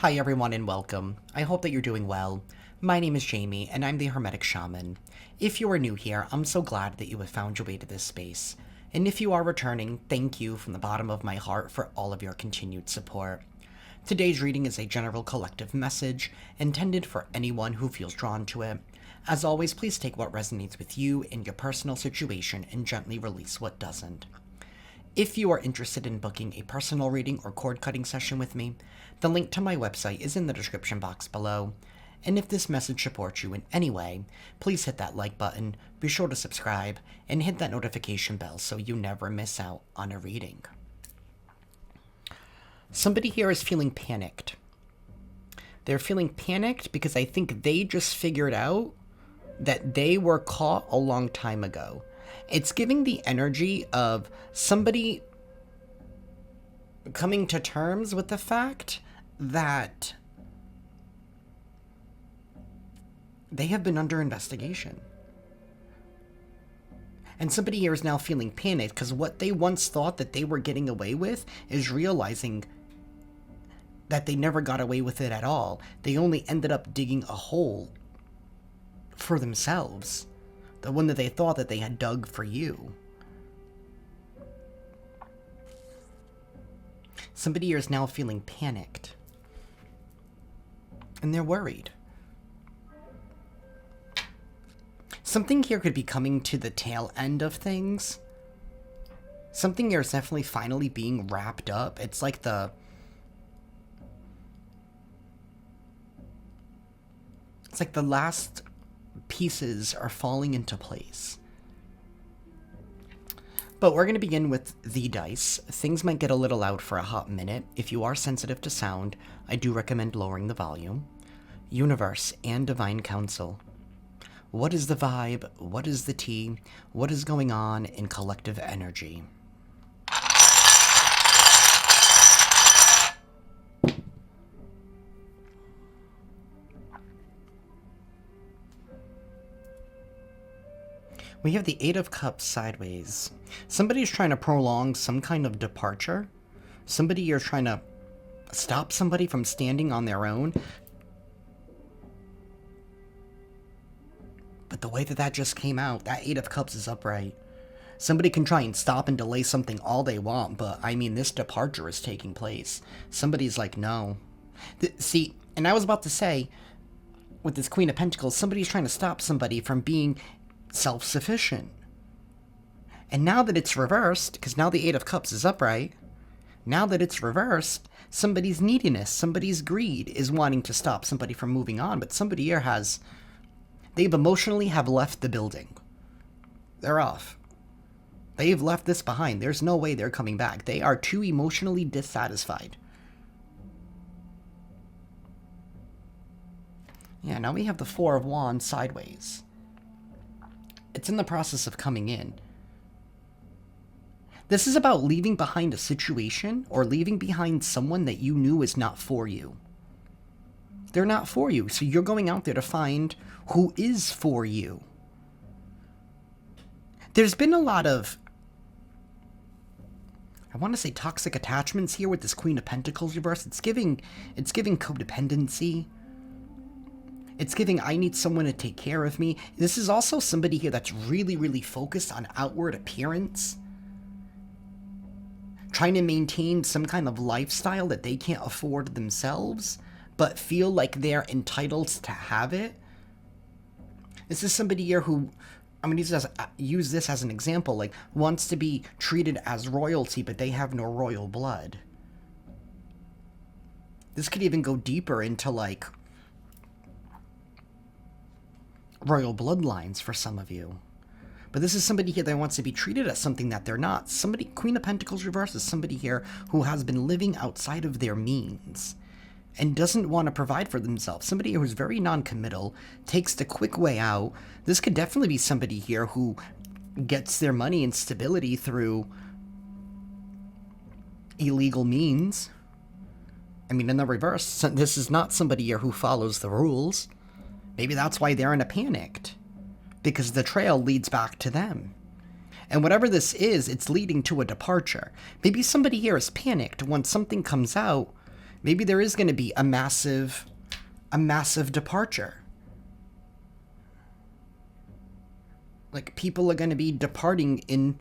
Hi everyone and welcome. I hope that you're doing well. My name is Jayme and I'm the Hermetic Shaman. If you are new here, I'm so glad that you have found your way to this space. And if you are returning, thank you from the bottom of my heart for all of your continued support. Today's reading is a general collective message intended for anyone who feels drawn to it. As always, please take what resonates with you in your personal situation and gently release what doesn't. If you are interested in booking a personal reading or cord cutting session with me, the link to my website is in the description box below. And if this message supports you in any way, please hit that like button, be sure to subscribe, and hit that notification bell so you never miss out on a reading. Somebody here is feeling panicked. They're feeling panicked because I think they just figured out that they were caught a long time ago. It's giving the energy of somebody coming to terms with the fact that they have been under investigation. And somebody here is now feeling panicked because what they once thought that they were getting away with is realizing that they never got away with it at all. They only ended up digging a hole for themselves. The one that they thought that they had dug for you. Somebody here is now feeling panicked. And they're worried. Something here could be coming to the tail end of things. Something here is definitely finally being wrapped up. It's like the last pieces are falling into place. But we're going to begin with the dice. Things might get a little loud for a hot minute. If you are sensitive to sound, I do recommend lowering the volume. Universe and Divine Council. What is the vibe? What is the tea? What is going on in collective energy? We have the Eight of Cups sideways. Somebody's trying to prolong some kind of departure. Somebody you're trying to stop somebody from standing on their own. But the way that just came out, that Eight of Cups is upright. Somebody can try and stop and delay something all they want, but I mean, this departure is taking place. Somebody's like, no. See, and I was about to say, with this Queen of Pentacles, somebody's trying to stop somebody from being self-sufficient. And now that it's reversed, because now the Eight of Cups is upright, now that it's reversed, somebody's neediness, somebody's greed is wanting to stop somebody from moving on, but somebody here they've emotionally have left the building. They're off. They've left this behind. There's no way they're coming back. They are too emotionally dissatisfied. Yeah, now we have the Four of Wands sideways. It's in the process of coming in. This is about leaving behind a situation or leaving behind someone that you knew is not for you. They're not for you, so you're going out there to find who is for you. There's been a lot of, I want to say, toxic attachments here with this Queen of Pentacles reverse. It's giving codependency. It's giving, I need someone to take care of me. This is also somebody here that's really, really focused on outward appearance. Trying to maintain some kind of lifestyle that they can't afford themselves, but feel like they're entitled to have it. This is somebody here who, I'm going to use this as an example, like, wants to be treated as royalty, but they have no royal blood. This could even go deeper into, like, royal bloodlines for some of you. But this is somebody here that wants to be treated as something that they're not. Somebody, Queen of Pentacles reverse, is somebody here who has been living outside of their means and doesn't want to provide for themselves. Somebody who's very non-committal, takes the quick way out. This could definitely be somebody here who gets their money and stability through illegal means. I mean, in the reverse, this is not somebody here who follows the rules. Maybe that's why they're in a panic, because the trail leads back to them. And whatever this is, it's leading to a departure. Maybe somebody here is panicked when something comes out Maybe there is going to be a massive departure. Like, people are going to be departing in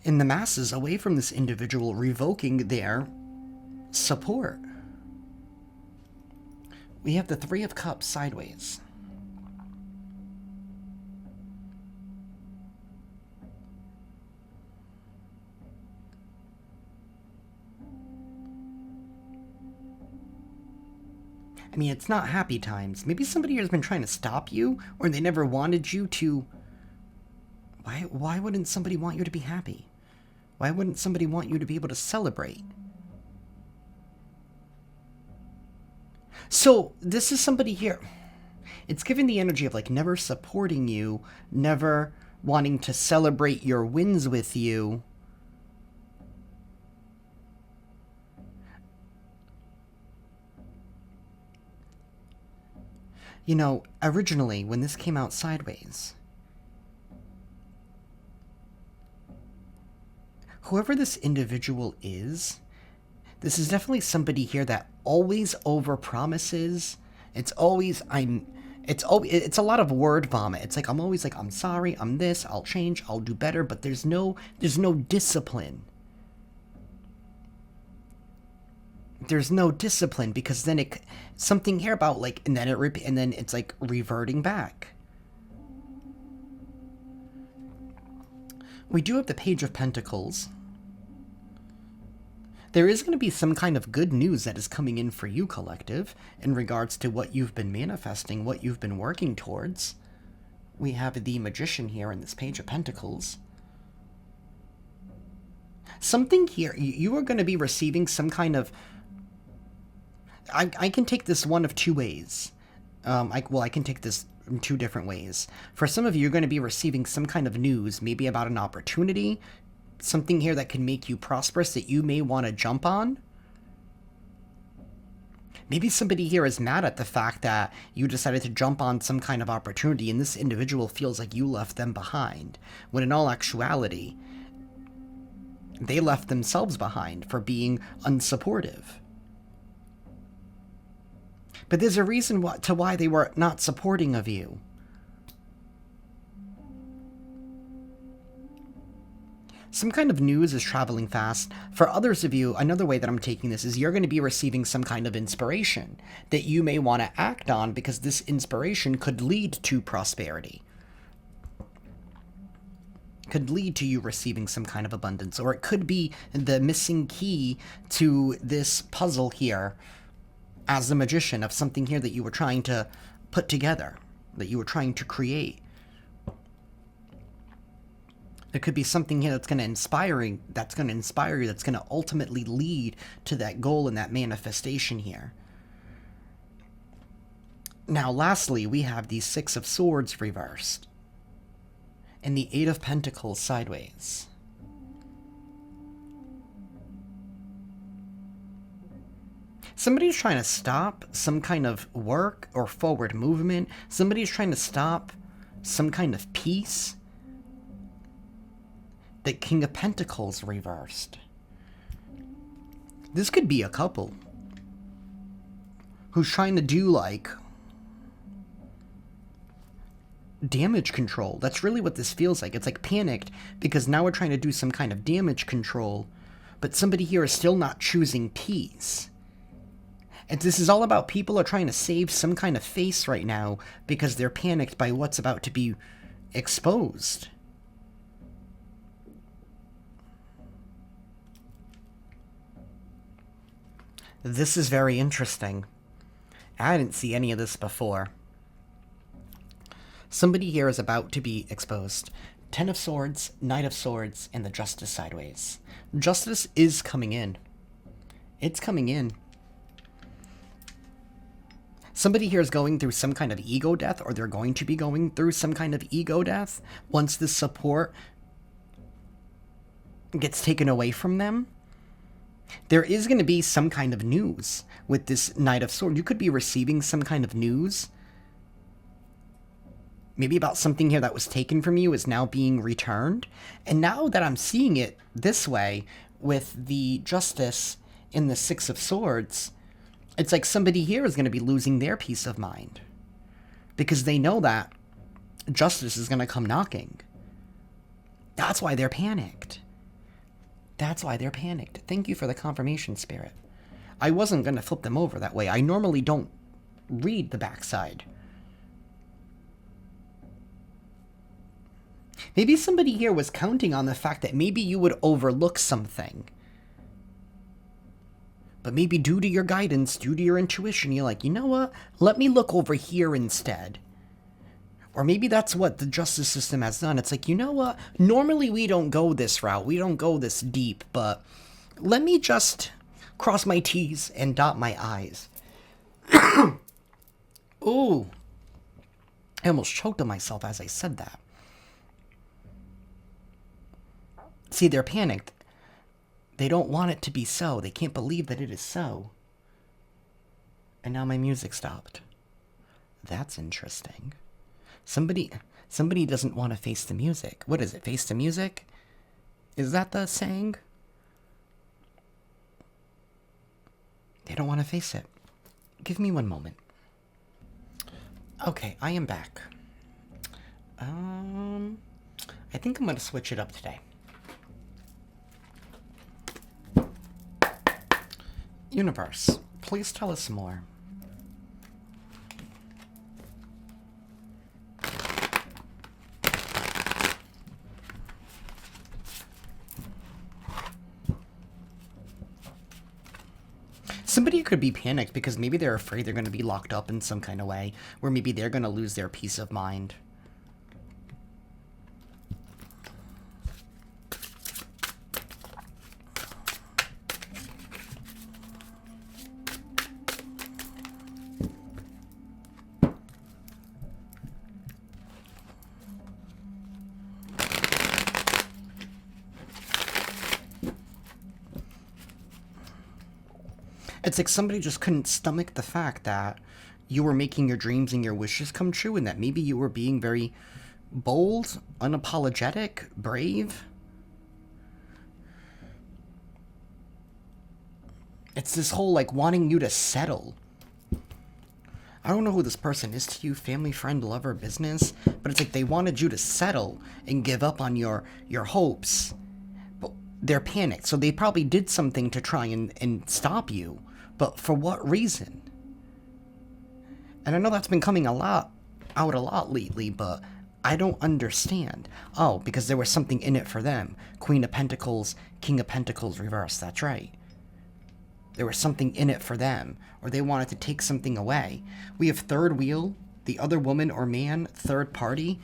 the masses away from this individual, revoking their support. We have the Three of Cups sideways. I mean, it's not happy times. Maybe somebody has been trying to stop you, or they never wanted you to... Why wouldn't somebody want you to be happy? Why wouldn't somebody want you to be able to celebrate? So, this is somebody here. It's giving the energy of, like, never supporting you, never wanting to celebrate your wins with you. You know, originally, when this came out sideways, whoever this individual is, this is definitely somebody here that always overpromises. It's a lot of word vomit. It's like, I'm always like, I'm sorry, I'm this, I'll change, I'll do better, but there's no discipline. There's no discipline, because then something here about, like, and then it's like reverting back. We do have the Page of Pentacles. There is going to be some kind of good news that is coming in for you, collective, in regards to what you've been manifesting, what you've been working towards. We have the Magician here in this Page of Pentacles. Something here, you are going to be receiving some kind of... I can take this one of two ways. I can take this in two different ways. For some of you, you're going to be receiving some kind of news, maybe about an opportunity, something here that can make you prosperous that you may want to jump on. Maybe somebody here is mad at the fact that you decided to jump on some kind of opportunity and this individual feels like you left them behind, when in all actuality, they left themselves behind for being unsupportive. But there's a reason why they were not supporting of you. Some kind of news is traveling fast. For others of you, another way that I'm taking this is you're going to be receiving some kind of inspiration that you may want to act on, because this inspiration could lead to prosperity. Could lead to you receiving some kind of abundance, or it could be the missing key to this puzzle here as the Magician, of something here that you were trying to put together, that you were trying to create. There could be something here that's going to inspire you, that's going to ultimately lead to that goal and that manifestation here. Now, lastly, we have the Six of Swords reversed and the Eight of Pentacles sideways. Somebody's trying to stop some kind of work or forward movement. Somebody's trying to stop some kind of peace. The King of Pentacles reversed. This could be a couple who's trying to do, like, damage control. That's really what this feels like. It's like panicked, because now we're trying to do some kind of damage control, but somebody here is still not choosing peace. And this is all about people are trying to save some kind of face right now because they're panicked by what's about to be exposed. This is very interesting. I didn't see any of this before. Somebody here is about to be exposed. Ten of Swords, Knight of Swords, and the Justice sideways. Justice is coming in. It's coming in. Somebody here is going through some kind of ego death, or they're going to be going through some kind of ego death once this support gets taken away from them. There is going to be some kind of news with this Knight of Swords. You could be receiving some kind of news, maybe about something here that was taken from you is now being returned. And now that I'm seeing it this way with the Justice in the Six of Swords, It's like somebody here is going to be losing their peace of mind because they know that justice is going to come knocking. That's why they're panicked. That's why they're panicked. Thank you for the confirmation, Spirit. I wasn't going to flip them over that way. I normally don't read the backside. Maybe somebody here was counting on the fact that maybe you would overlook something. But maybe due to your guidance, due to your intuition, you're like, you know what? Let me look over here instead. Or maybe that's what the justice system has done. It's like, you know what? Normally we don't go this route. We don't go this deep. But let me just cross my T's and dot my I's. Ooh. I almost choked on myself as I said that. See, they're panicked. They don't want it to be so. They can't believe that it is so. And now my music stopped. That's interesting. Somebody doesn't want to face the music. What is it? Face the music? Is that the saying? They don't want to face it. Give me one moment. Okay, I am back. I think I'm going to switch it up today. Universe, please tell us more. Somebody could be panicked because maybe they're afraid they're going to be locked up in some kind of way, or maybe they're going to lose their peace of mind. It's like somebody just couldn't stomach the fact that you were making your dreams and your wishes come true, and that maybe you were being very bold, unapologetic, brave. It's this whole, like, wanting you to settle. I don't know who this person is to you, family, friend, lover, business, but it's like they wanted you to settle and give up on your hopes. But they're panicked, so they probably did something to try and stop you. But for what reason? And I know that's been coming out a lot lately, but I don't understand. Oh, because there was something in it for them. Queen of Pentacles, King of Pentacles reversed, that's right. There was something in it for them, or they wanted to take something away. We have third wheel, the other woman or man, third party.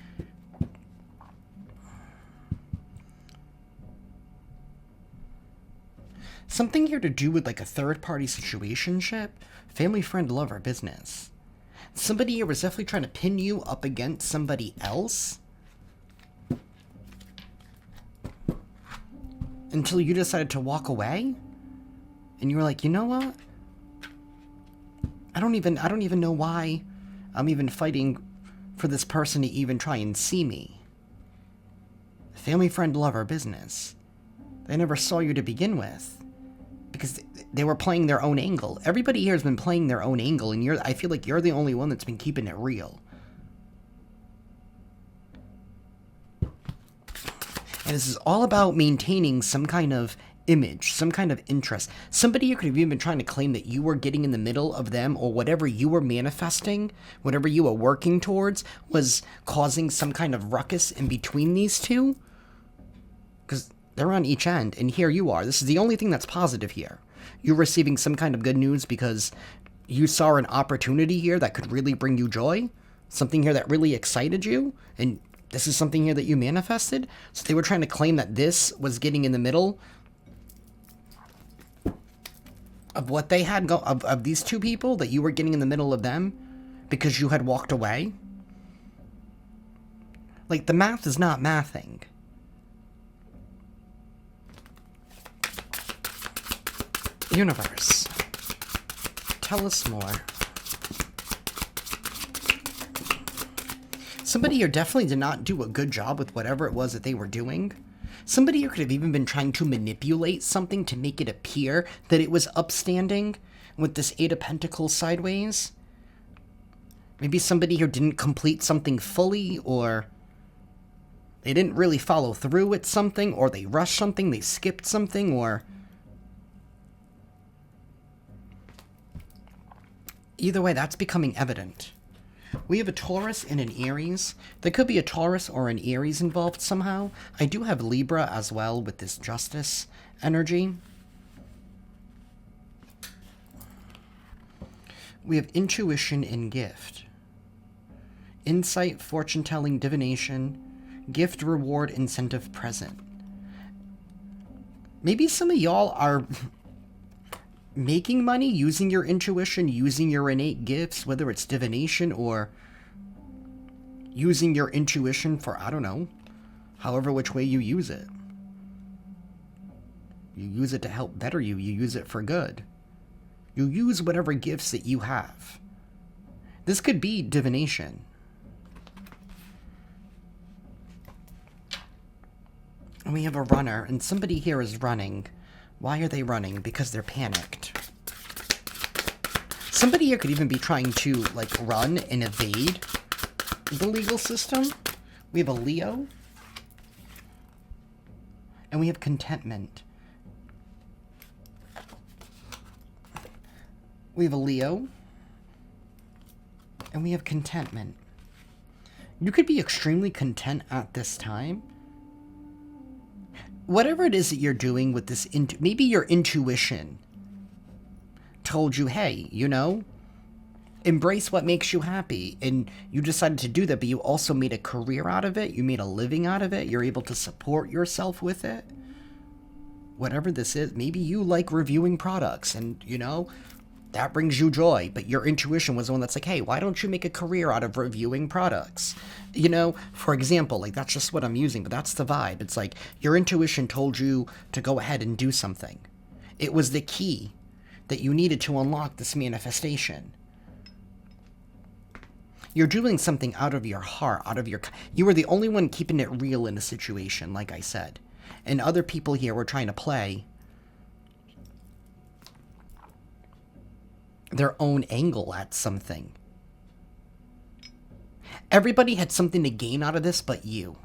Something here to do with like a third-party situationship, family, friend, lover, business. Somebody here was definitely trying to pin you up against somebody else until you decided to walk away, and you were like, you know what? I don't even know why I'm even fighting for this person to even try and see me. Family, friend, lover, business. They never saw you to begin with. Because they were playing their own angle. Everybody here has been playing their own angle, and I feel like you're the only one that's been keeping it real. And this is all about maintaining some kind of image, some kind of interest. Somebody here could have even been trying to claim that you were getting in the middle of them, or whatever you were manifesting, whatever you were working towards, was causing some kind of ruckus in between these two. Because they're on each end, and here you are. This is the only thing that's positive here. You're receiving some kind of good news because you saw an opportunity here that could really bring you joy. Something here that really excited you, and this is something here that you manifested. So they were trying to claim that this was getting in the middle of what they had of these two people, that you were getting in the middle of them because you had walked away. Like, the math is not mathing. Universe, tell us more. Somebody here definitely did not do a good job with whatever it was that they were doing. Somebody here could have even been trying to manipulate something to make it appear that it was upstanding, with this Eight of Pentacles sideways. Maybe somebody here didn't complete something fully, or they didn't really follow through with something, or they rushed something, they skipped something, or... Either way, that's becoming evident. We have a Taurus and an Aries. There could be a Taurus or an Aries involved somehow. I do have Libra as well with this Justice energy. We have intuition and gift. Insight, fortune-telling, divination, gift, reward, incentive, present. Maybe some of y'all are making money using your intuition, using your innate gifts, whether it's divination or using your intuition for, I don't know, however which way you use it. You use it to help better you. You use it for good. You use whatever gifts that you have. This could be divination. And we have a runner, and somebody here is running. Why are they running? Because they're panicked. Somebody here could even be trying to, like, run and evade the legal system. We have a Leo. And we have contentment. We have a Leo. And we have contentment. You could be extremely content at this time. Whatever it is that you're doing with this, maybe your intuition told you, hey, you know, embrace what makes you happy. And you decided to do that, but you also made a career out of it. You made a living out of it. You're able to support yourself with it. Whatever this is, maybe you like reviewing products and, you know, that brings you joy. But your intuition was the one that's like, hey, why don't you make a career out of reviewing products? You know, for example, like that's just what I'm using, but that's the vibe. It's like your intuition told you to go ahead and do something. It was the key that you needed to unlock this manifestation. You're doing something out of your heart, you were the only one keeping it real in the situation, like I said. And other people here were trying to play their own angle at something. Everybody had something to gain out of this but you.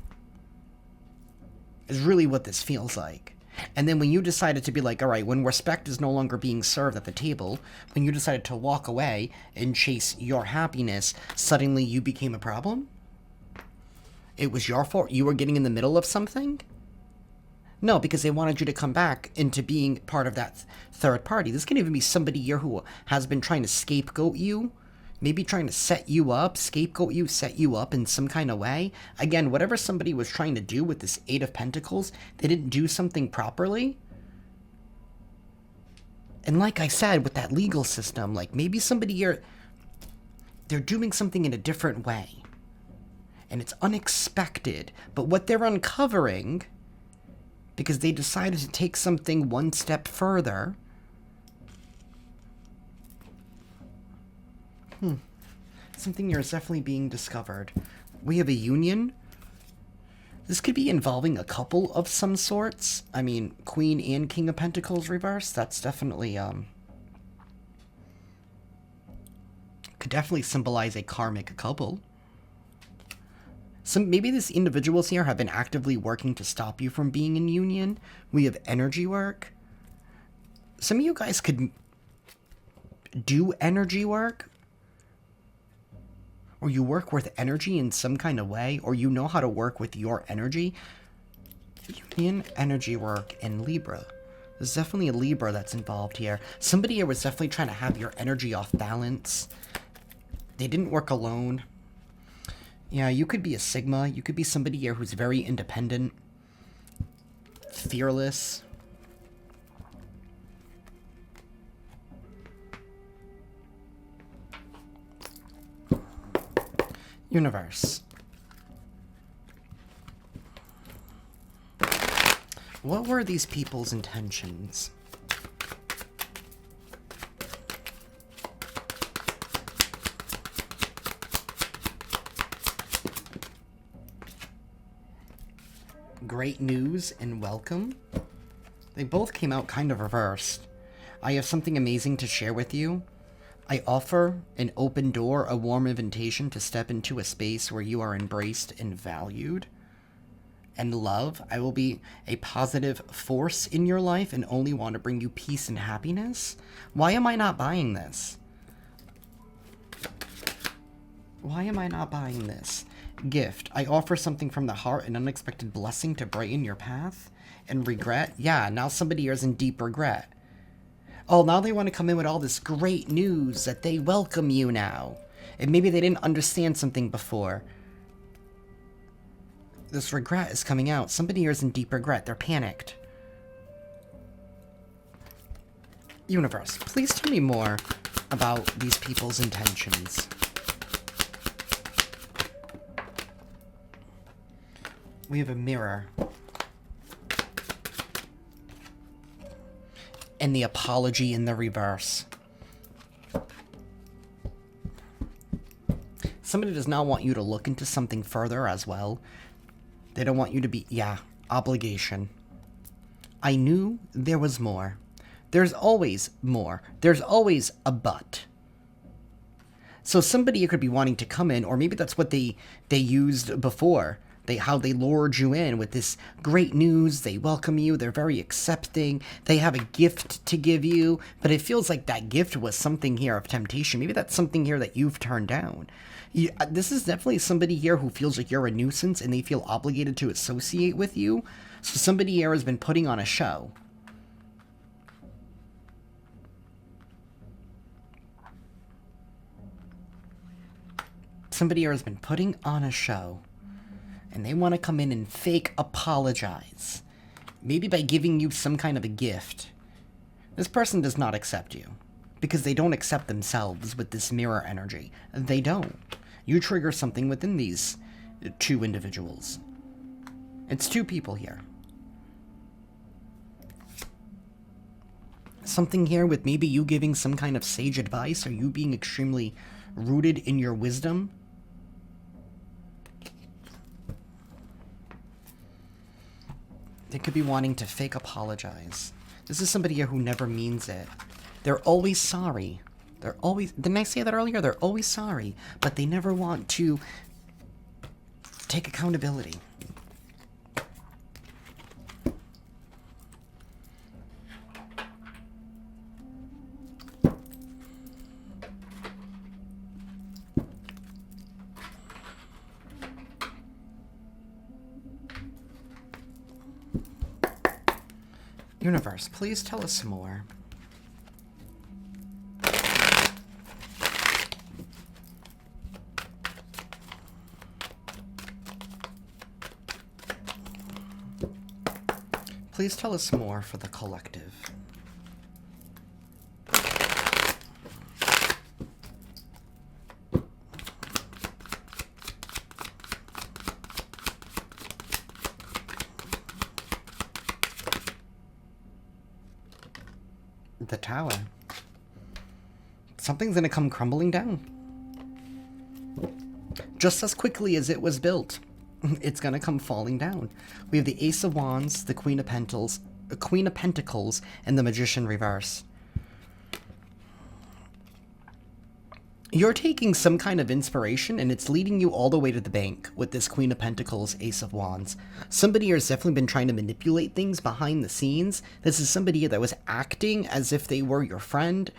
Is really what this feels like. And then when you decided to be like, all right, when respect is no longer being served at the table, when you decided to walk away and chase your happiness, suddenly you became a problem? It was your fault? You were getting in the middle of something? No, because they wanted you to come back into being part of that third party. This can even be somebody here who has been trying to scapegoat you, maybe trying to set you up, scapegoat you, set you up in some kind of way. Again, whatever somebody was trying to do with this Eight of Pentacles, they didn't do something properly. And like I said, with that legal system, like maybe somebody here, they're doing something in a different way. And it's unexpected. But what they're uncovering, because they decided to take something one step further. Something here is definitely being discovered. We have a union. This could be involving a couple of some sorts. I mean, Queen and King of Pentacles reversed. That's definitely, could definitely symbolize a karmic couple. Maybe these individuals here have been actively working to stop you from being in union. We have energy work. Some of you guys could do energy work. Or you work with energy in some kind of way. Or you know how to work with your energy. Union, energy work, and Libra. There's definitely a Libra that's involved here. Somebody here was definitely trying to have your energy off balance. They didn't work alone. Yeah, you could be a Sigma. You could be somebody here who's very independent, fearless. Universe. What were these people's intentions? Great news and welcome. They both came out kind of reversed. I have something amazing to share with you. I offer an open door, a warm invitation to step into a space where you are embraced and valued and love. I will be a positive force in your life and only want to bring you peace and happiness. Why am I not buying this? Why am I not buying this? Gift. I offer something from the heart, an unexpected blessing to brighten your path. And regret? Yeah, now somebody here is in deep regret. Oh, now they want to come in with all this great news that they welcome you now. And maybe they didn't understand something before. This regret is coming out. Somebody here is in deep regret. They're panicked. Universe, please tell me more about these people's intentions. We have a mirror. And the apology in the reverse. Somebody does not want you to look into something further as well. They don't want you to be, yeah, obligation. I knew there was more. There's always more. There's always a but. So somebody could be wanting to come in, or maybe that's what they used before. How they lured you in with this great news. They welcome you. They're very accepting. They have a gift to give you. But it feels like that gift was something here of temptation. Maybe that's something here that you've turned down. This is definitely somebody here who feels like you're a nuisance and they feel obligated to associate with you. So somebody here has been putting on a show. Somebody here has been putting on a show. And they want to come in and fake apologize. Maybe by giving you some kind of a gift. This person does not accept you. Because they don't accept themselves with this mirror energy. They don't. You trigger something within these two individuals. It's two people here. Something here with maybe you giving some kind of sage advice, or you being extremely rooted in your wisdom. They could be wanting to fake apologize. This is somebody here who never means it. They're always sorry. They're always... Didn't I say that earlier? They're always sorry. But they never want to take accountability. Universe, please tell us more. Please tell us more for the collective. The tower. Something's gonna come crumbling down. Just as quickly as it was built. It's gonna come falling down. We have the Ace of Wands, the Queen of Pentacles, and the Magician reverse. You're taking some kind of inspiration, and it's leading you all the way to the bank with this Queen of Pentacles, Ace of Wands. Somebody has definitely been trying to manipulate things behind the scenes. This is somebody that was acting as if they were your friend.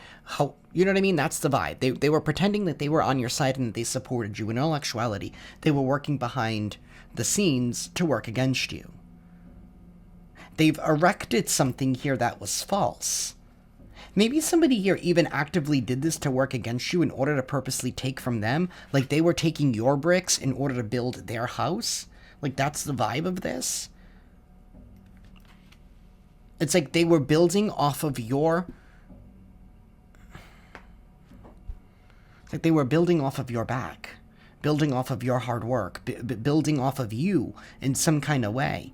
You know what I mean? That's the vibe. They were pretending that they were on your side and that they supported you. In all actuality, they were working behind the scenes to work against you. They've erected something here that was false. Maybe somebody here even actively did this to work against you in order to purposely take from them. Like they were taking your bricks in order to build their house. Like that's the vibe of this. It's like they were building off of your... Like they were building off of your back. Building off of your hard work. Building off of you in some kind of way.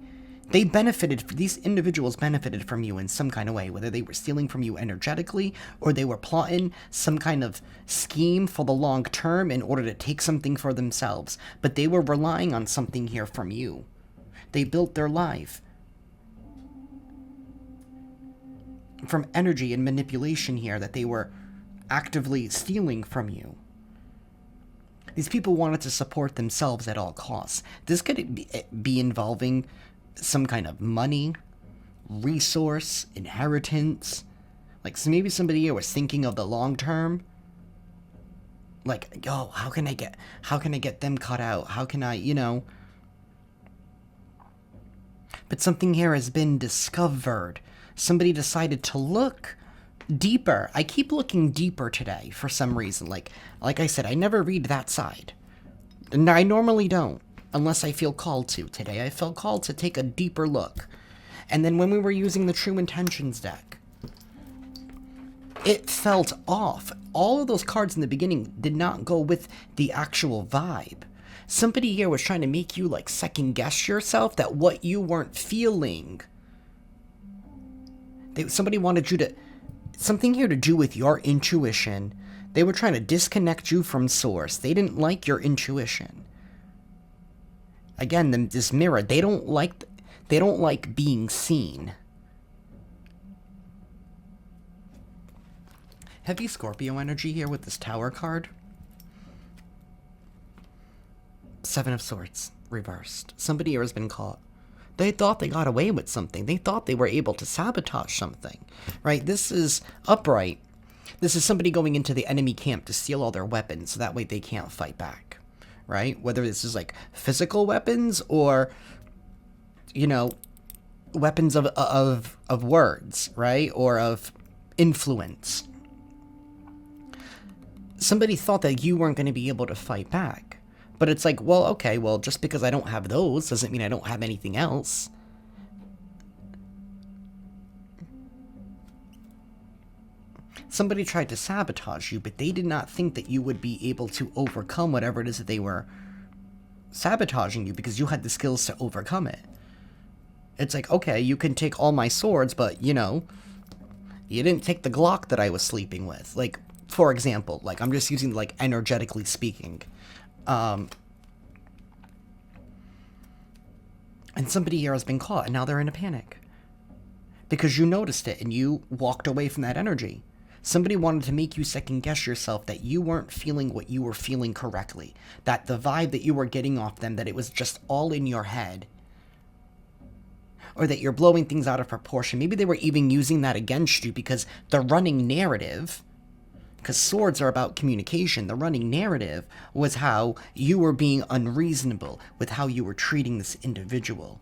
They benefited, these individuals benefited from you in some kind of way, whether they were stealing from you energetically or they were plotting some kind of scheme for the long term in order to take something for themselves. But they were relying on something here from you. They built their life. from energy and manipulation here that they were actively stealing from you. These people wanted to support themselves at all costs. This could be involving some kind of money, resource, inheritance. Like, so maybe somebody here was thinking of the long term. Like, yo, how can I get them cut out? How can I, you know? But something here has been discovered. Somebody decided to look deeper. I keep looking deeper today for some reason. Like I said, I never read that side. And I normally don't, unless I feel called to. Today I felt called to take a deeper look. And then when we were using the True Intentions deck, it felt off. All of those cards in the beginning did not go with the actual vibe. Somebody here was trying to make you, like, second guess yourself that what you weren't feeling. Somebody wanted you to... Something here to do with your intuition. They were trying to disconnect you from source. They didn't like your intuition. Again, this mirror, they don't like being seen. Heavy Scorpio energy here with this Tower card. Seven of Swords, reversed. Somebody here has been caught. They thought they got away with something. They thought they were able to sabotage something, right? This is upright. This is somebody going into the enemy camp to steal all their weapons, so that way they can't fight back, right? Whether this is like physical weapons or, you know, weapons of words, right? Or of influence. Somebody thought that you weren't going to be able to fight back. But it's like, well, okay, well, just because I don't have those doesn't mean I don't have anything else. Somebody tried to sabotage you, but they did not think that you would be able to overcome whatever it is that they were sabotaging you, because you had the skills to overcome it. It's like, okay, you can take all my swords, but, you know, you didn't take the Glock that I was sleeping with. Like, for example, like, I'm just using, like, energetically speaking. And somebody here has been caught, and now they're in a panic. Because you noticed it, and you walked away from that energy. Somebody wanted to make you second guess yourself that you weren't feeling what you were feeling correctly. That the vibe that you were getting off them, that it was just all in your head. Or that you're blowing things out of proportion. Maybe they were even using that against you because the running narrative... Because swords are about communication. The running narrative was how you were being unreasonable with how you were treating this individual.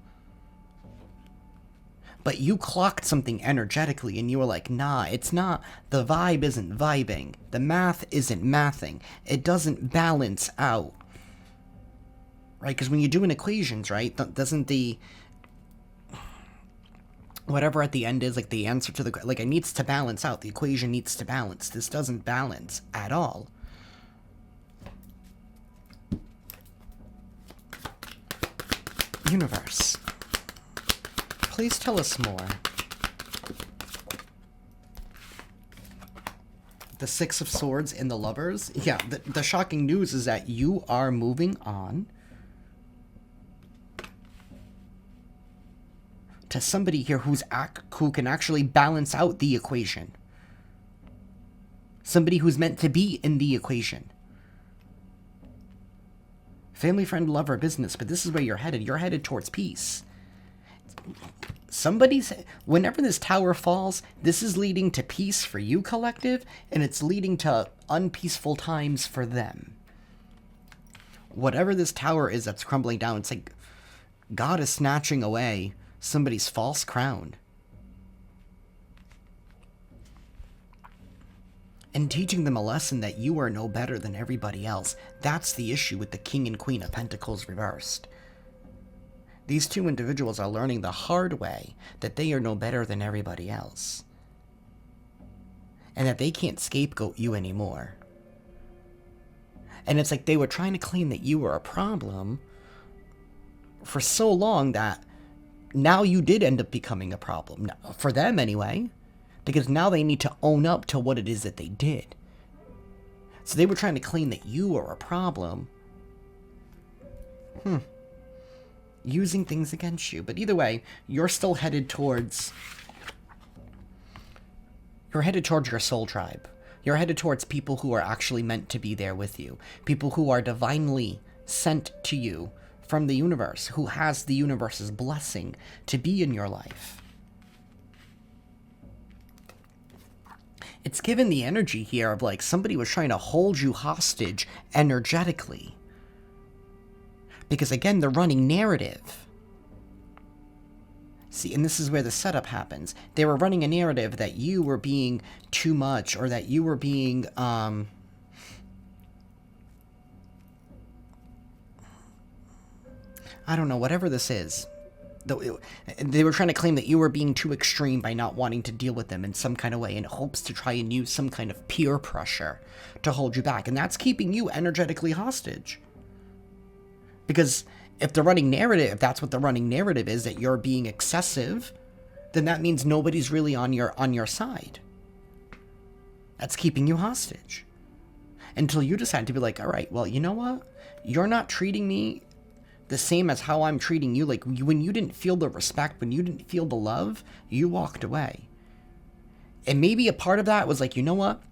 But you clocked something energetically and you were like, nah, it's not. The vibe isn't vibing. The math isn't mathing. It doesn't balance out. Right? Because when you're doing equations, right, doesn't the... whatever at the end is, like, the answer to the... Like, it needs to balance out. The equation needs to balance. This doesn't balance at all. Universe. Please tell us more. The Six of Swords and the Lovers. Yeah, the shocking news is that you are moving on to somebody here who can actually balance out the equation. Somebody who's meant to be in the equation. Family, friend, lover, business, but this is where you're headed. You're headed towards peace. Whenever this tower falls, this is leading to peace for you, collective, and it's leading to unpeaceful times for them. Whatever this tower is that's crumbling down, it's like God is snatching away somebody's false crown and teaching them a lesson that you are no better than everybody else. That's the issue with the King and Queen of Pentacles reversed. These two individuals are learning the hard way that they are no better than everybody else, and that they can't scapegoat you anymore. And it's like they were trying to claim that you were a problem for so long that now you did end up becoming a problem. For them, anyway. Because now they need to own up to what it is that they did. So they were trying to claim that you were a problem. Using things against you. But either way, you're still headed towards You're headed towards your soul tribe. You're headed towards people who are actually meant to be there with you. People who are divinely sent to you from the universe, who has the universe's blessing to be in your life. It's given the energy here of like somebody was trying to hold you hostage energetically. Because again, they're running narrative. See, and this is where the setup happens. They were running a narrative that you were being too much, or that you were being, I don't know, whatever this is. They were trying to claim that you were being too extreme by not wanting to deal with them in some kind of way in hopes to try and use some kind of peer pressure to hold you back. And that's keeping you energetically hostage. Because if the running narrative, if that's what the running narrative is, that you're being excessive, then that means nobody's really on your side. That's keeping you hostage. Until you decide to be like, all right, well, you know what? You're not treating me the same as how I'm treating you. Like, when you didn't feel the respect, when you didn't feel the love, you walked away. And maybe a part of that was like, you know what?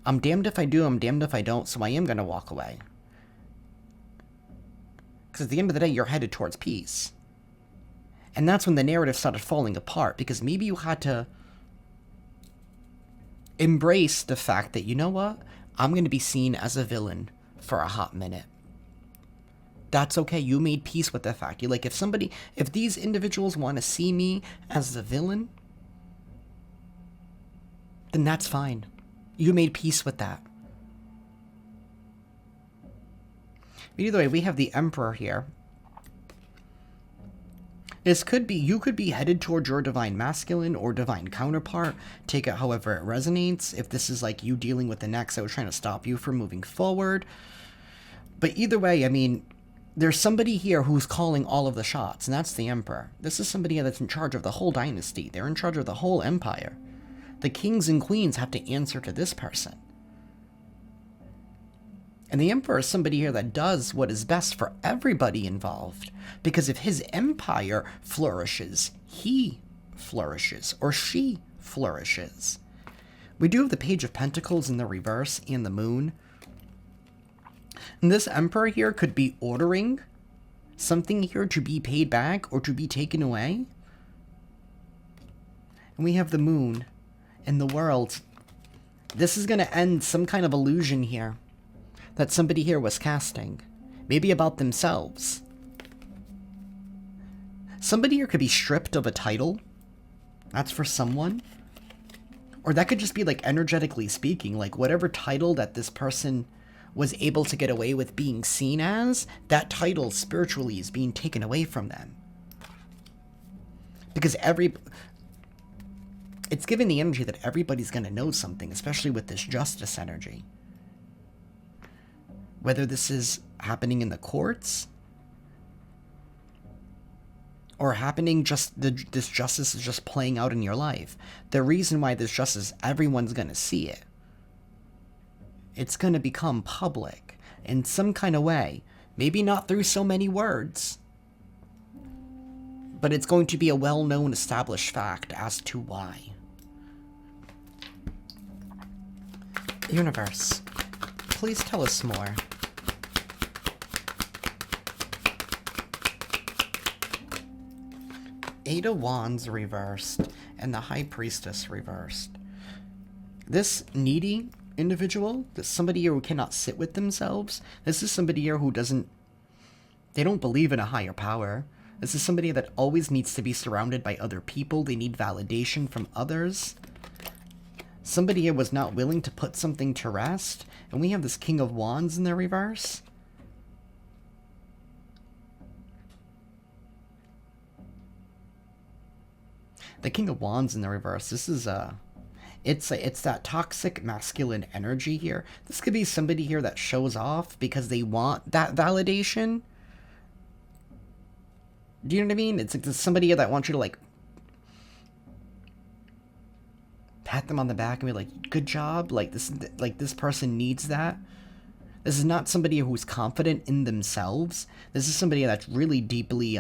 I'm damned if I do, I'm damned if I don't, so I am going to walk away. Because at the end of the day, you're headed towards peace. And that's when the narrative started falling apart, because maybe you had to embrace the fact that, you know what? I'm going to be seen as a villain for a hot minute. That's okay. You made peace with the fact. You're like, if these individuals want to see me as the villain, then that's fine. You made peace with that. But either way, we have the Emperor here. This could be, you could be headed towards your divine masculine or divine counterpart. Take it however it resonates. If this is like you dealing with the next that was trying to stop you from moving forward. But either way, I mean, there's somebody here who's calling all of the shots, and that's the Emperor. This is somebody that's in charge of the whole dynasty. They're in charge of the whole empire. The kings and queens have to answer to this person. And the Emperor is somebody here that does what is best for everybody involved. Because if his empire flourishes, he flourishes, or she flourishes. We do have the Page of Pentacles in the reverse and the Moon. And this Emperor here could be ordering something here to be paid back or to be taken away. And we have the Moon and the World. This is going to end some kind of illusion here that somebody here was casting. Maybe about themselves. Somebody here could be stripped of a title. That's for someone. Or that could just be like energetically speaking, like whatever title that this person was able to get away with being seen as, that title spiritually is being taken away from them. Because it's given the energy that everybody's going to know something, especially with this justice energy. Whether this is happening in the courts, or happening this justice is just playing out in your life. The reason why this justice, everyone's going to see it. It's going to become public in some kind of way. Maybe not through so many words. But it's going to be a well-known established fact as to why. Universe, please tell us more. Eight of Wands reversed and the High Priestess reversed. This needy individual, this somebody here who cannot sit with themselves, this is somebody here who they don't believe in a higher power. This is somebody that always needs to be surrounded by other people. They need validation from others. Somebody here was not willing to put something to rest. And we have this King of Wands in the reverse. The King of Wands in the reverse, this is it's that toxic masculine energy here. This could be somebody here that shows off because they want that validation. Do you know what I mean? It's like somebody here that wants you to like pat them on the back and be like, good job. Like this person needs that. This is not somebody who's confident in themselves. This is somebody that's really deeply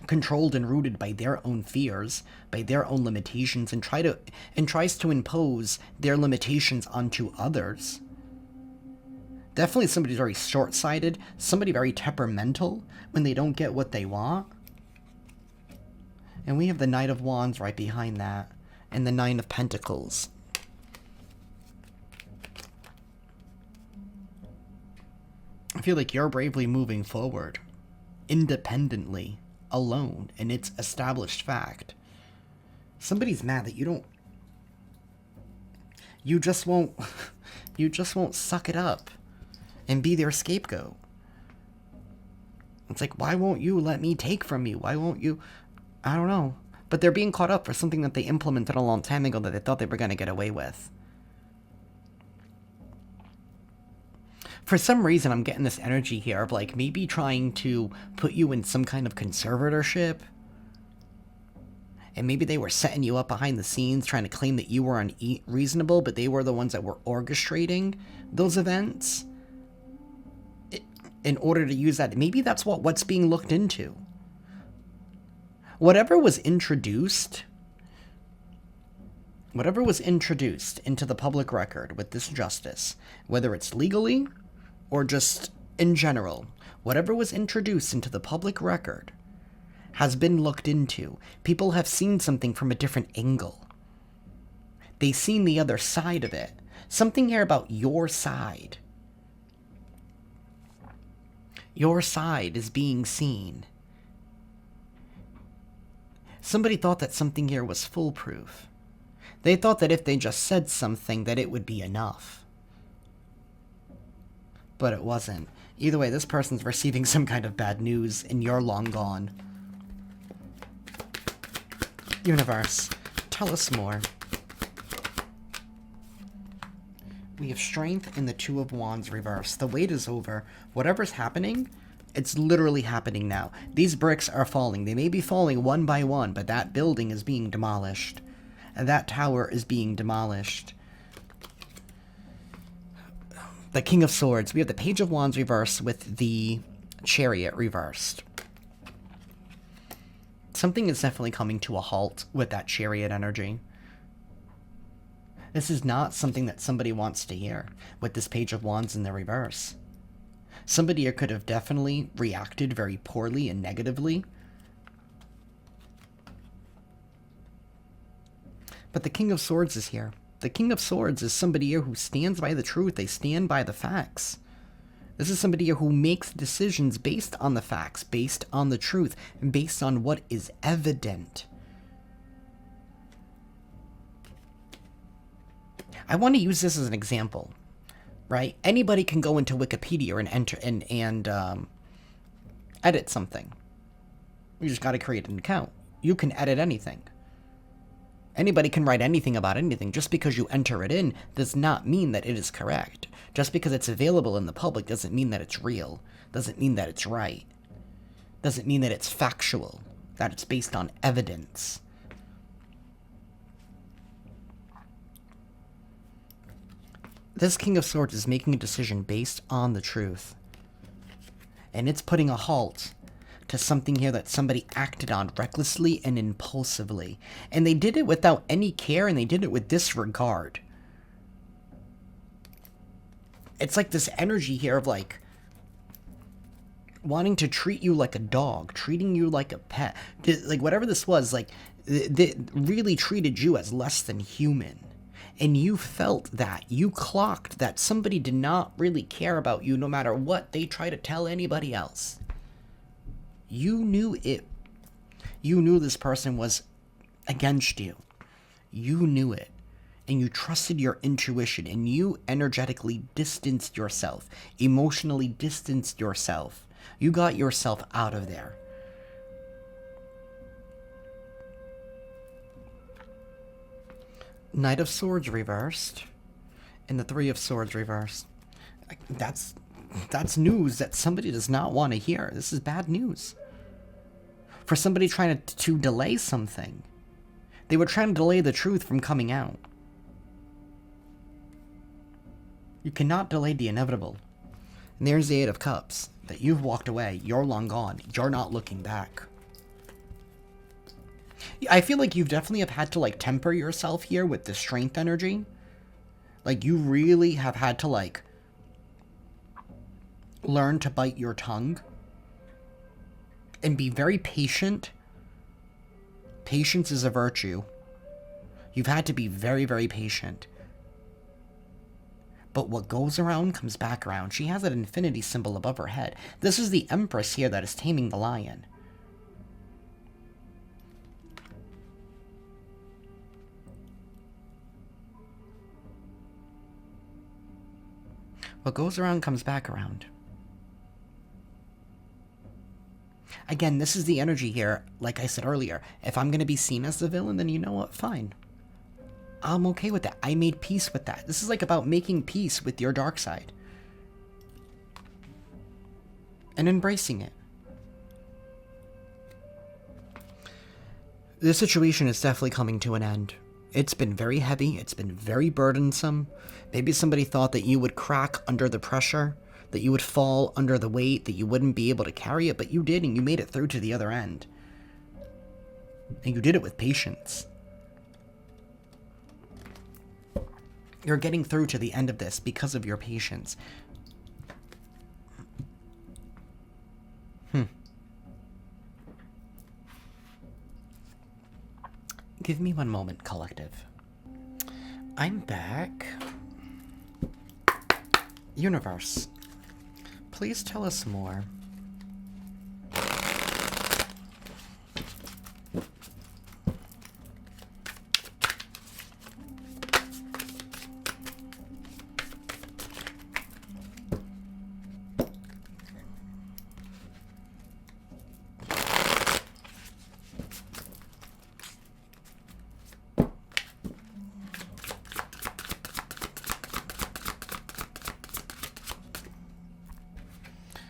controlled and rooted by their own fears, by their own limitations, and tries to impose their limitations onto others. Definitely somebody very short-sighted, somebody very temperamental when they don't get what they want. And we have the Knight of Wands right behind that, and the Nine of Pentacles. I feel like you're bravely moving forward, independently, alone, and it's established fact. Somebody's mad that you just won't suck it up and be their scapegoat. It's like, why won't you let me take from you? Why won't you? I don't know. But they're being caught up for something that they implemented a long time ago that they thought they were going to get away with. For some reason, I'm getting this energy here of like maybe trying to put you in some kind of conservatorship. And maybe they were setting you up behind the scenes, trying to claim that you were unreasonable, but they were the ones that were orchestrating those events in order to use that. Maybe that's what's being looked into. Whatever was introduced into the public record with this justice, whether it's legally or just in general, whatever was introduced into the public record has been looked into. People have seen something from a different angle. They've seen the other side of it. Something here about your side. Your side is being seen. Somebody thought that something here was foolproof. They thought that if they just said something that it would be enough. But it wasn't. Either way, this person's receiving some kind of bad news and you're long gone. Universe, tell us more. We have strength in the Two of Wands reversed. The wait is over. Whatever's happening, it's literally happening now. These bricks are falling. They may be falling one by one, but that building is being demolished. And that tower is being demolished. The King of Swords. We have the Page of Wands reversed with the Chariot reversed. Something is definitely coming to a halt with that Chariot energy. This is not something that somebody wants to hear with this Page of Wands in the reverse. Somebody here could have definitely reacted very poorly and negatively. But the King of Swords is here. The King of Swords is somebody here who stands by the truth. They stand by the facts. This is somebody here who makes decisions based on the facts, based on the truth, and based on what is evident. I want to use this as an example, right? Anybody can go into Wikipedia and enter and edit something. You just got to create an account. You can edit anything. Anybody can write anything about anything. Just because you enter it in does not mean that it is correct. Just because it's available in the public doesn't mean that it's real. Doesn't mean that it's right. Doesn't mean that it's factual. That it's based on evidence. This King of Swords is making a decision based on the truth. And it's putting a halt to something here that somebody acted on recklessly and impulsively. And they did it without any care, and they did it with disregard. It's like this energy here of like wanting to treat you like a dog, treating you like a pet. Like whatever this was, like they really treated you as less than human. And you felt that. You clocked that somebody did not really care about you no matter what they try to tell anybody else. You knew it. You knew this person was against you. You knew it. And you trusted your intuition. And you energetically distanced yourself. Emotionally distanced yourself. You got yourself out of there. Knight of Swords reversed. And the Three of Swords reversed. That's news that somebody does not want to hear. This is bad news. For somebody trying to delay something. They were trying to delay the truth from coming out. You cannot delay the inevitable. And there's the Eight of Cups. That you've walked away. You're long gone. You're not looking back. I feel like you've definitely have had to, like, temper yourself here with the strength energy. Like, you really have had to, like, learn to bite your tongue and be very patient. Patience is a virtue. You've had to be very, very patient. But what goes around comes back around. She has an infinity symbol above her head. This is the Empress here that is taming the lion. What goes around comes back around. Again, this is the energy here, like I said earlier. If I'm going to be seen as the villain, then you know what? Fine. I'm okay with that. I made peace with that. This is like about making peace with your dark side. And embracing it. This situation is definitely coming to an end. It's been very heavy. It's been very burdensome. Maybe somebody thought that you would crack under the pressure, that you would fall under the weight, that you wouldn't be able to carry it, but you did, and you made it through to the other end. And you did it with patience. You're getting through to the end of this because of your patience. Give me one moment, collective. I'm back. Universe, please tell us more.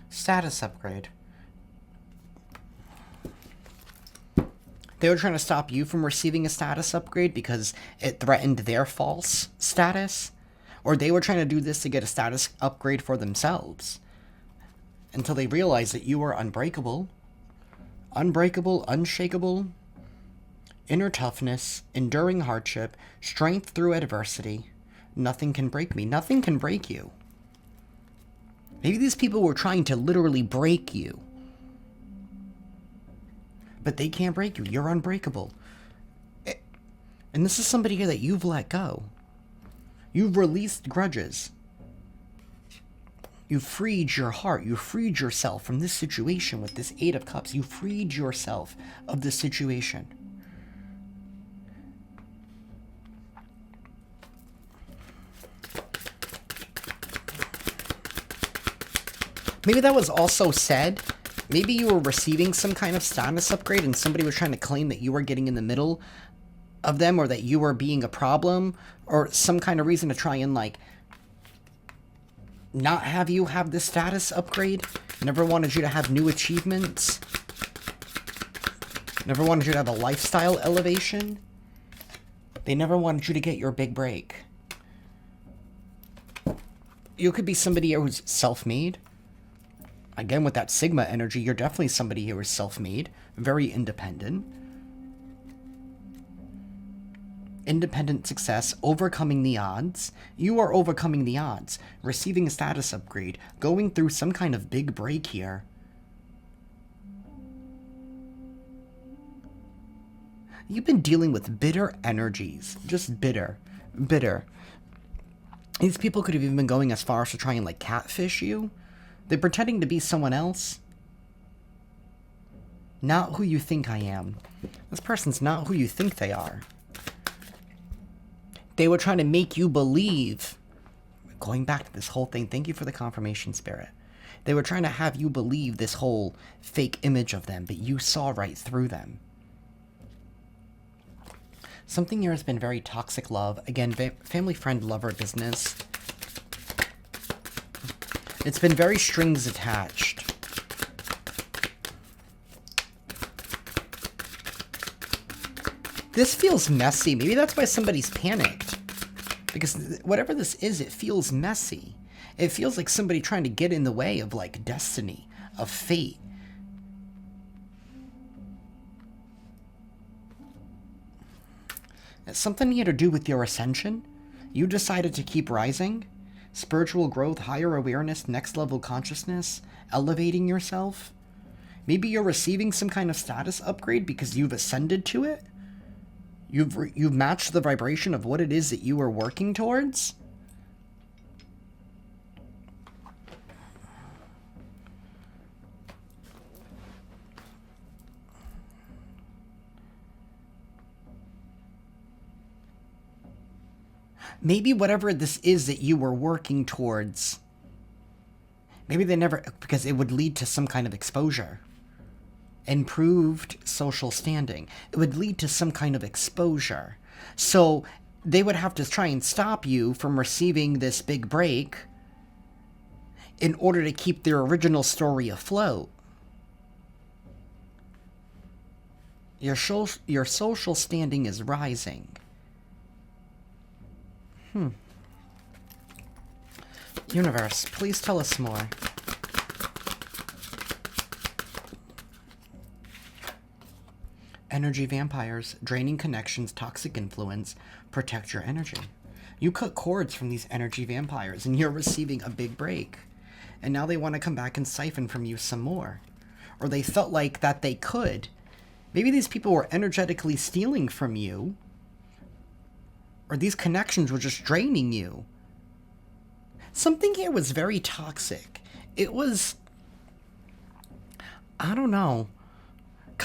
Status upgrade. They were trying to stop you from receiving a status upgrade because it threatened their false status. Or they were trying to do this to get a status upgrade for themselves. Until they realized that you were unbreakable. Unbreakable, unshakable. Inner toughness, enduring hardship, strength through adversity. Nothing can break me. Nothing can break you. Maybe these people were trying to literally break you. But they can't break you. You're unbreakable. And this is somebody here that you've let go. You've released grudges. You freed your heart. You freed yourself from this situation with this Eight of Cups. You freed yourself of this situation. Maybe that was also said. Maybe you were receiving some kind of status upgrade and somebody was trying to claim that you were getting in the middle of them or that you were being a problem or some kind of reason to try and, like, not have you have this status upgrade. Never wanted you to have new achievements. Never wanted you to have a lifestyle elevation. They never wanted you to get your big break. You could be somebody who's self-made. Again, with that Sigma energy, you're definitely somebody who is self-made, very independent. Independent success, overcoming the odds. You are overcoming the odds, receiving a status upgrade, going through some kind of big break here. You've been dealing with bitter energies, just bitter, bitter. These people could have even been going as far as to try and, like, catfish you. They're pretending to be someone else. Not who you think I am. This person's not who you think they are. They were trying to make you believe. Going back to this whole thing, thank you for the confirmation, Spirit. They were trying to have you believe this whole fake image of them, but you saw right through them. Something here has been very toxic love. Again, family, friend, lover, business. It's been very strings attached. This feels messy. Maybe that's why somebody's panicked. Because whatever this is, it feels messy. It feels like somebody trying to get in the way of, like, destiny, of fate. Something here to do with your ascension? You decided to keep rising? Spiritual growth, higher awareness, next level consciousness, elevating yourself? Maybe you're receiving some kind of status upgrade because you've ascended to it? You've matched the vibration of what it is that you are working towards? Maybe whatever this is that you were working towards, maybe they never, because it would lead to some kind of exposure. Improved social standing. It would lead to some kind of exposure. So they would have to try and stop you from receiving this big break in order to keep their original story afloat. Your social standing is rising. Universe, please tell us more. Energy vampires, draining connections, toxic influence, protect your energy. You cut cords from these energy vampires and you're receiving a big break. And now they want to come back and siphon from you some more. Or they felt like that they could. Maybe these people were energetically stealing from you. Or these connections were just draining you. Something here was very toxic. It was, I don't know.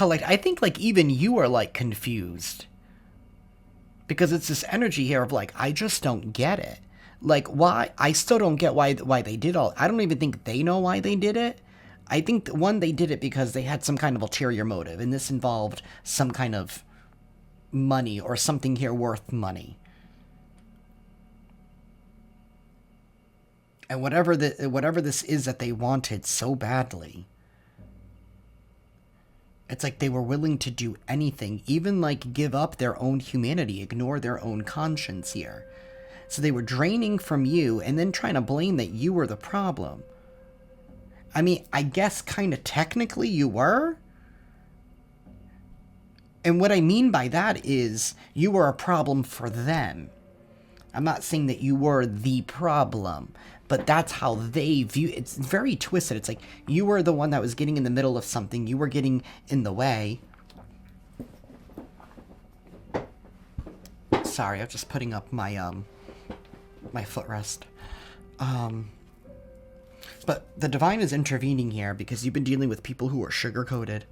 Like, I think, like, even you are, like, confused. Because it's this energy here of, like, I just don't get it. Like, why? I still don't get why they did all. I don't even think they know why they did it. I think, one, they did it because they had some kind of ulterior motive. And this involved some kind of money or something here worth money. And whatever this is that they wanted so badly, it's like they were willing to do anything, even like give up their own humanity, ignore their own conscience here. So they were draining from you and then trying to blame that you were the problem. I mean, I guess kind of technically you were. And what I mean by that is you were a problem for them. I'm not saying that you were the problem, but that's how they view it. It's very twisted. It's like you were the one that was getting in the middle of something. You were getting in the way. Sorry, I'm just putting up my my footrest. But the divine is intervening here because you've been dealing with people who are sugar-coated.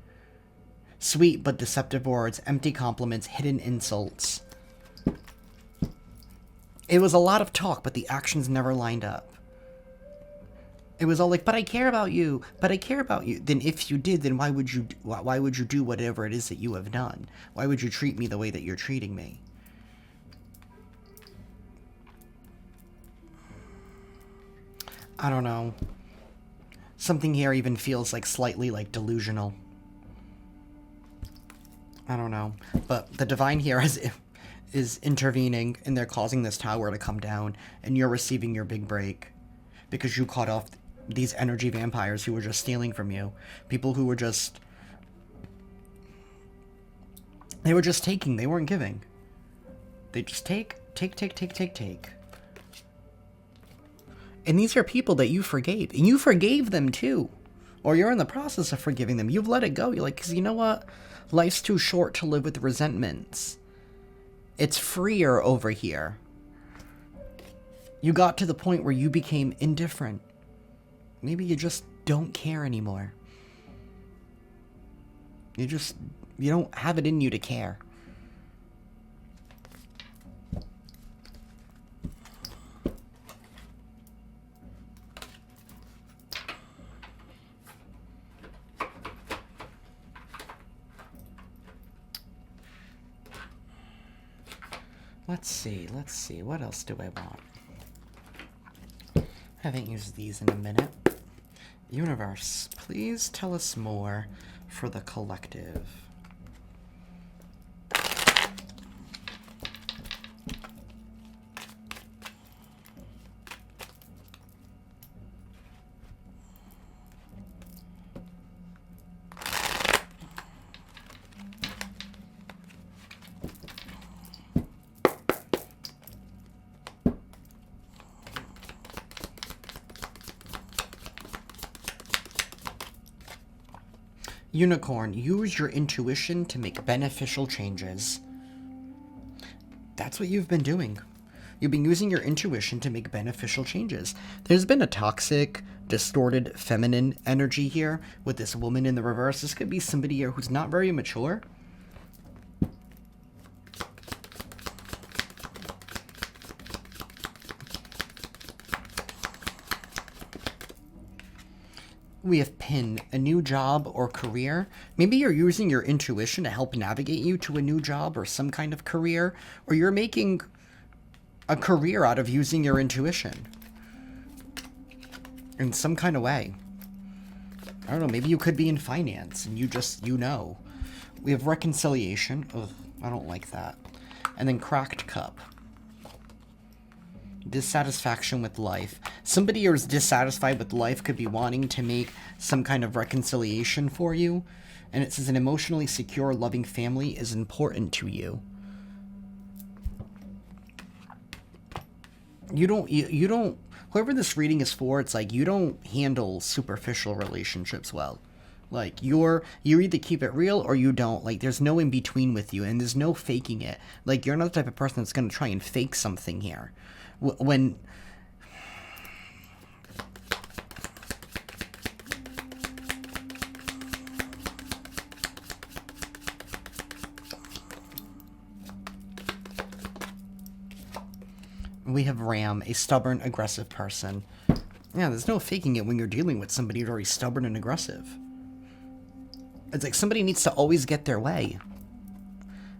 Sweet but deceptive words, empty compliments, hidden insults. It was a lot of talk, but the actions never lined up. It was all like, but I care about you, but I care about you. Then if you did, then why would you do whatever it is that you have done? Why would you treat me the way that you're treating me? I don't know. Something here even feels like slightly like delusional. I don't know. But the divine here is intervening, and they're causing this tower to come down, and you're receiving your big break because you caught off these energy vampires who were just stealing from you. People who were just... They were just taking. They weren't giving. They just take. And these are people that you forgave. And you forgave them too. Or you're in the process of forgiving them. You've let it go. You're like, because you know what? Life's too short to live with resentments. It's freer over here. You got to the point where you became indifferent. Maybe you just don't care anymore. You don't have it in you to care. Let's see, what else do I want? I haven't used these in a minute. Universe, please tell us more for the collective. Unicorn, use your intuition to make beneficial changes. That's what you've been doing. You've been using your intuition to make beneficial changes. There's been a toxic, distorted, feminine energy here with this woman in the reverse. This could be somebody here who's not very mature. We have pin, a new job or career. Maybe you're using your intuition to help navigate you to a new job or some kind of career, or you're making a career out of using your intuition in some kind of way. I don't know, maybe you could be in finance and you know. We have reconciliation. Ugh, I don't like that. And then cracked cup. Dissatisfaction with life. Somebody who's dissatisfied with life could be wanting to make some kind of reconciliation for you. And it says an emotionally secure, loving family is important to you. You don't, whoever this reading is for, it's like you don't handle superficial relationships well. Like, you either keep it real or you don't. Like, there's no in between with you, and there's no faking it. Like, you're not the type of person that's going to try and fake something here. When... We have Ram, a stubborn, aggressive person. Yeah, there's no faking it when you're dealing with somebody very stubborn and aggressive. It's like somebody needs to always get their way.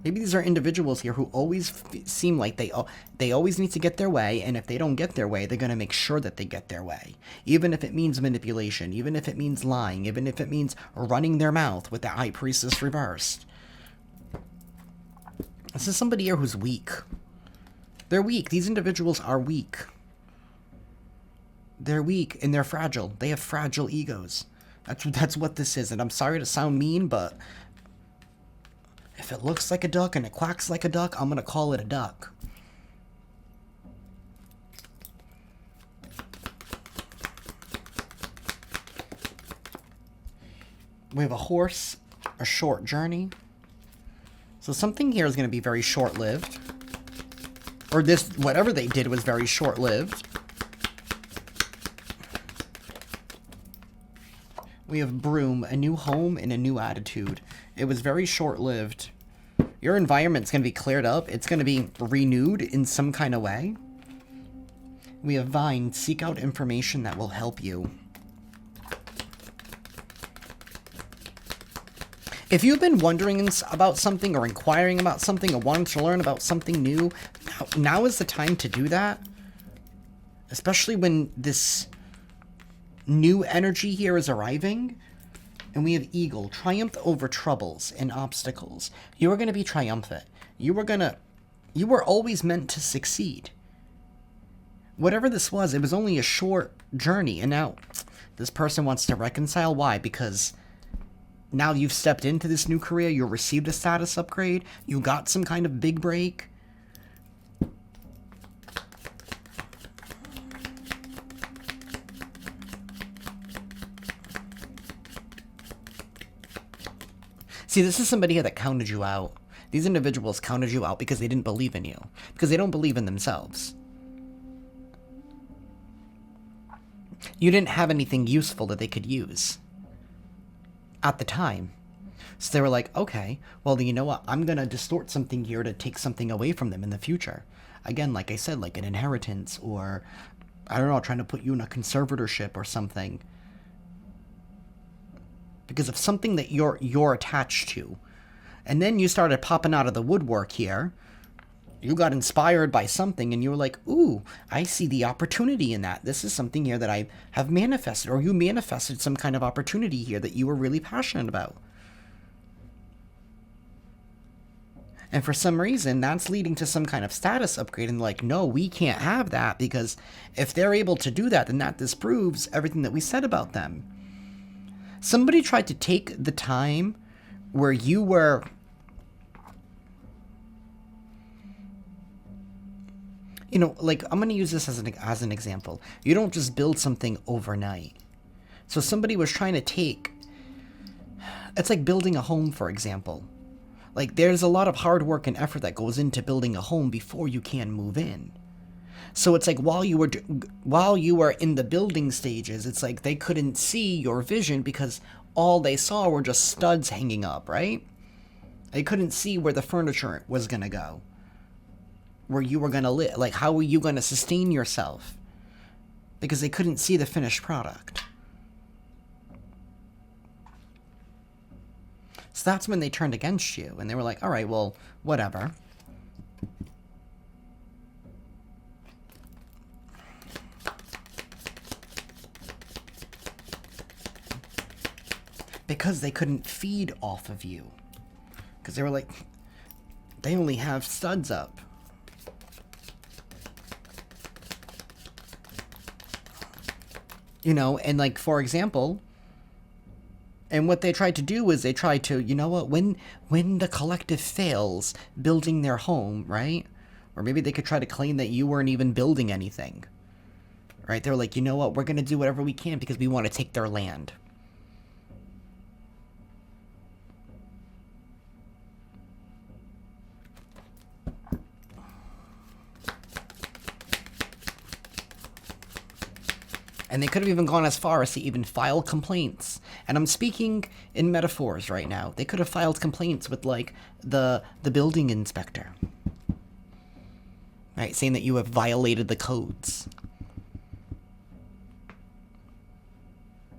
Maybe these are individuals here who always seem like they always need to get their way, and if they don't get their way, they're going to make sure that they get their way. Even if it means manipulation, even if it means lying, even if it means running their mouth with the High Priestess reversed. This is somebody here who's weak. They're weak. These individuals are weak. They're weak and they're fragile. They have fragile egos. That's what this is. And I'm sorry to sound mean, but if it looks like a duck and it quacks like a duck, I'm going to call it a duck. We have a horse, a short journey. So something here is going to be very short-lived. Or this, whatever they did was very short-lived. We have broom, a new home and a new attitude. It was very short-lived. Your environment's going to be cleared up. It's going to be renewed in some kind of way. We have vine, seek out information that will help you. If you've been wondering about something or inquiring about something or wanting to learn about something new, now is the time to do that. Especially when this new energy here is arriving. And we have eagle, triumph over troubles and obstacles. You are going to be triumphant. You were always meant to succeed. Whatever this was, it was only a short journey. And now this person wants to reconcile. Why? Because now you've stepped into this new career. You received a status upgrade. You got some kind of big break. See, this is somebody here that counted you out. These individuals counted you out because they didn't believe in you. Because they don't believe in themselves. You didn't have anything useful that they could use at the time. So they were like, okay, well, you know what? I'm going to distort something here to take something away from them in the future. Again, like I said, like an inheritance or, I don't know, trying to put you in a conservatorship or something. Because of something that you're attached to. And then you started popping out of the woodwork here. You got inspired by something and you were like, ooh, I see the opportunity in that. This is something here that I have manifested. Or you manifested some kind of opportunity here that you were really passionate about. And for some reason, that's leading to some kind of status upgrade. And like, no, we can't have that. Because if they're able to do that, then that disproves everything that we said about them. Somebody tried to take the time where you were, you know, like, I'm going to use this as an example. You don't just build something overnight. So somebody was trying to take It's like building a home, for example. Like, there's a lot of hard work and effort that goes into building a home before you can move in. So it's like while you were in the building stages, it's like they couldn't see your vision because all they saw were just studs hanging up, right? They couldn't see where the furniture was going to go, where you were going to live. Like, how were you going to sustain yourself? Because they couldn't see the finished product. So that's when they turned against you, and they were like, all right, well, whatever. Because they couldn't feed off of you. Because they were like, they only have studs up. You know, and like, for example, and what they tried to do is they tried to, you know what, when the collective fails building their home, right? Or maybe they could try to claim that you weren't even building anything, right? They're like, you know what, we're going to do whatever we can because we want to take their land. And they could have even gone as far as to even file complaints. And I'm speaking in metaphors right now. They could have filed complaints with, like, the building inspector. Right, saying that you have violated the codes.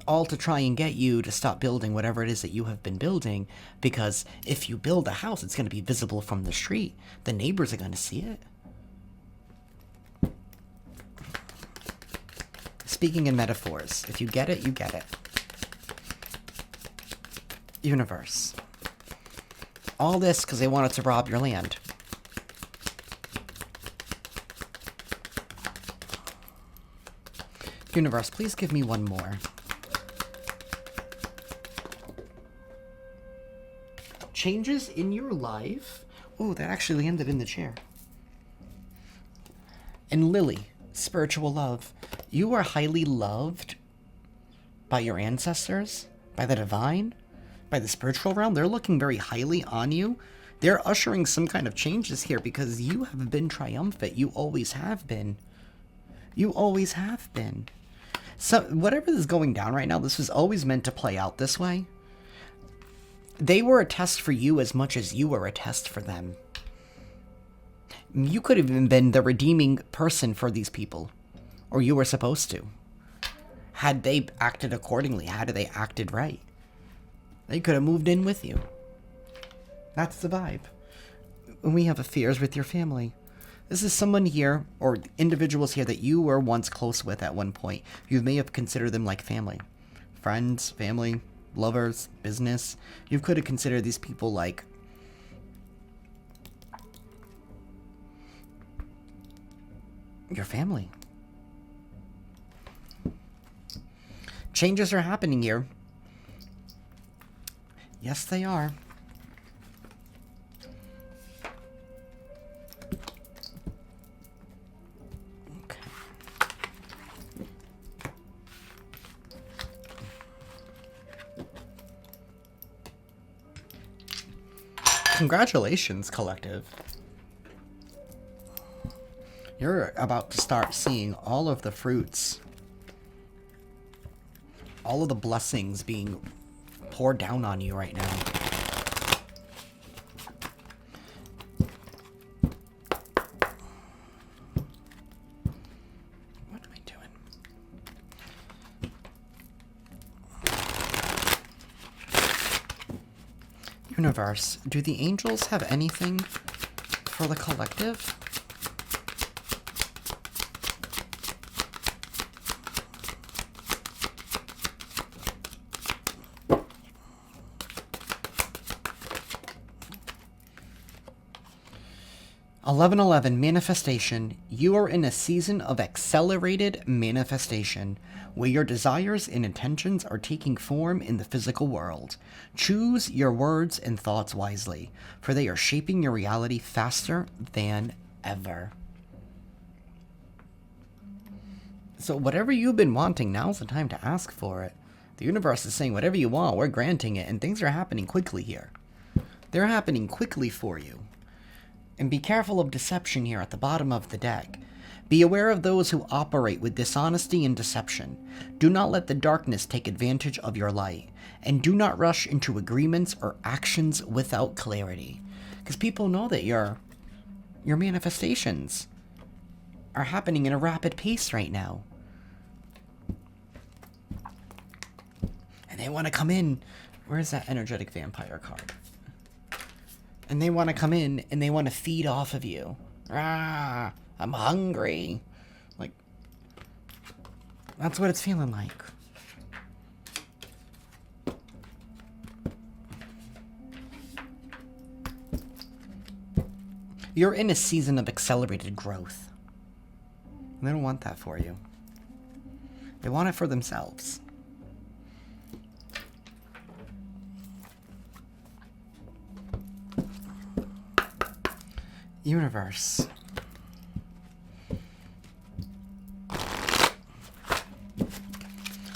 All to try and get you to stop building whatever it is that you have been building. Because if you build a house, it's going to be visible from the street. The neighbors are going to see it. Speaking in metaphors. If you get it, you get it. Universe. All this because they wanted to rob your land. Universe, please give me one more. Changes in your life? Oh, that actually landed in the chair. And Lily, spiritual love. You are highly loved by your ancestors, by the divine, by the spiritual realm. They're looking very highly on you. They're ushering some kind of changes here because you have been triumphant. You always have been. You always have been. So whatever is going down right now, this was always meant to play out this way. They were a test for you as much as you were a test for them. You could have even been the redeeming person for these people. Or you were supposed to. Had they acted accordingly, had they acted right, they could have moved in with you. That's the vibe. When we have affairs with your family. This is someone here, or individuals here that you were once close with at one point. You may have considered them like family. Friends, family, lovers, business. You could have considered these people like your family. Changes are happening here. Yes, they are. Okay. Congratulations, collective. You're about to start seeing all of the fruits. All of the blessings being poured down on you right now. What am I doing? Universe, do the angels have anything for the collective? (11:11) Manifestation. You are in a season of accelerated manifestation, where your desires and intentions are taking form in the physical world. Choose your words and thoughts wisely, for they are shaping your reality faster than ever. So whatever you've been wanting, now's the time to ask for it. The universe is saying whatever you want, we're granting it, and things are happening quickly here. They're happening quickly for you. And be careful of deception here at the bottom of the deck. Be aware of those who operate with dishonesty and deception. Do not let the darkness take advantage of your light. And do not rush into agreements or actions without clarity. Because people know that your manifestations are happening in a rapid pace right now. And they want to come in. Where's that energetic vampire card? And they want to come in and they want to feed off of you. Ah, I'm hungry. Like, that's what it's feeling like. You're in a season of accelerated growth. They don't want that for you. They want it for themselves. Universe.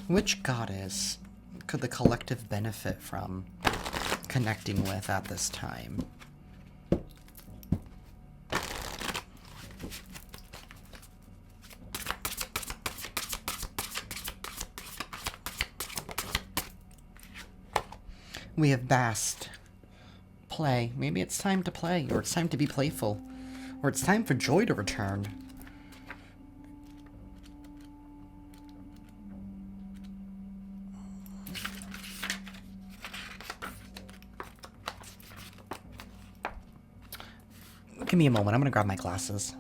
Which goddess could the collective benefit from connecting with at this time? We have Bast. Play. Maybe it's time to play, or it's time to be playful, or it's time for joy to return. Give me a moment. I'm gonna grab my glasses.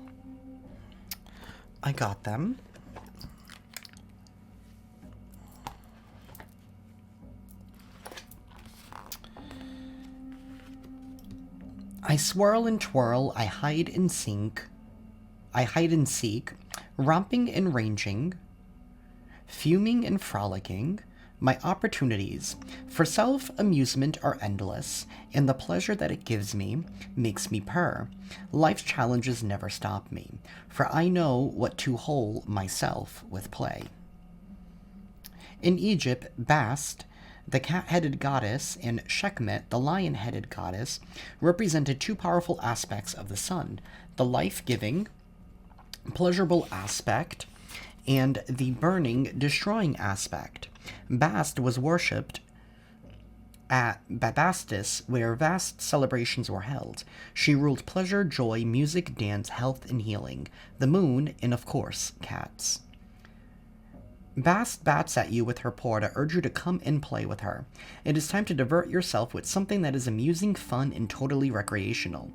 I got them. I swirl and twirl, I hide and seek, romping and ranging, fuming and frolicking. My opportunities for self-amusement are endless, and the pleasure that it gives me makes me purr. Life's challenges never stop me, for I know what to hold myself with play. In Egypt, Bast, the cat-headed goddess, and Sekhmet, the lion-headed goddess, represented two powerful aspects of the sun, the life-giving, pleasurable aspect, and the burning, destroying aspect. Bast was worshipped at Babastis, where vast celebrations were held. She ruled pleasure, joy, music, dance, health, and healing, the moon, and of course, cats. Bast bats at you with her paw to urge you to come and play with her. It is time to divert yourself with something that is amusing, fun, and totally recreational.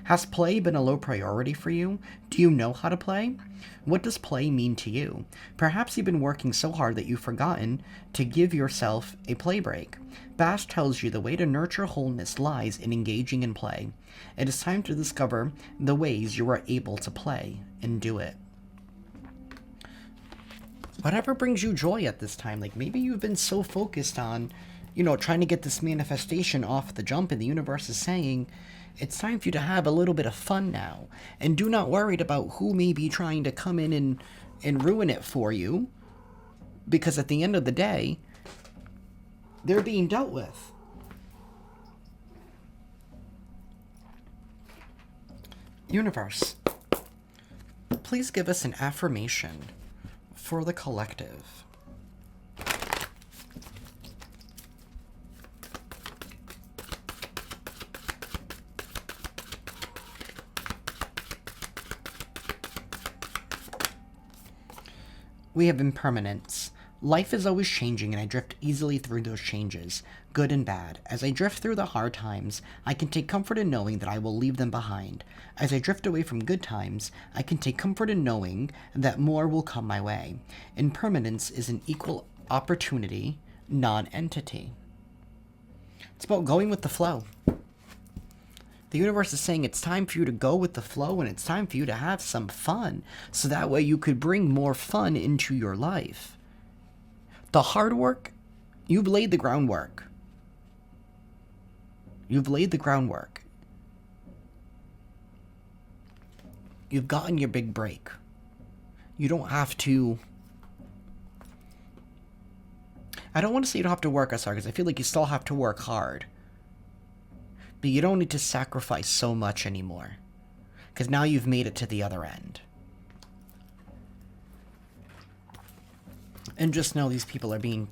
Has play been a low priority for you? Do you know how to play? What does play mean to you? Perhaps you've been working so hard that you've forgotten to give yourself a play break. Bast tells you the way to nurture wholeness lies in engaging in play. It is time to discover the ways you are able to play and do it. Whatever brings you joy at this time, like maybe you've been so focused on, trying to get this manifestation off the jump, and the universe is saying, it's time for you to have a little bit of fun now. And do not worry about who may be trying to come in and ruin it for you, because at the end of the day, they're being dealt with. Universe, please give us an affirmation for the collective. We have impermanence. Life is always changing, and I drift easily through those changes, good and bad. As I drift through the hard times, I can take comfort in knowing that I will leave them behind. As I drift away from good times, I can take comfort in knowing that more will come my way. Impermanence is an equal opportunity non-entity. It's about going with the flow. The universe is saying it's time for you to go with the flow, and it's time for you to have some fun, so that way you could bring more fun into your life. The hard work, you've laid the groundwork. You've laid the groundwork. You've gotten your big break. You don't have to... I don't want to say you don't have to work as hard, because I feel like you still have to work hard. But you don't need to sacrifice so much anymore. Because now you've made it to the other end. And just know these people are being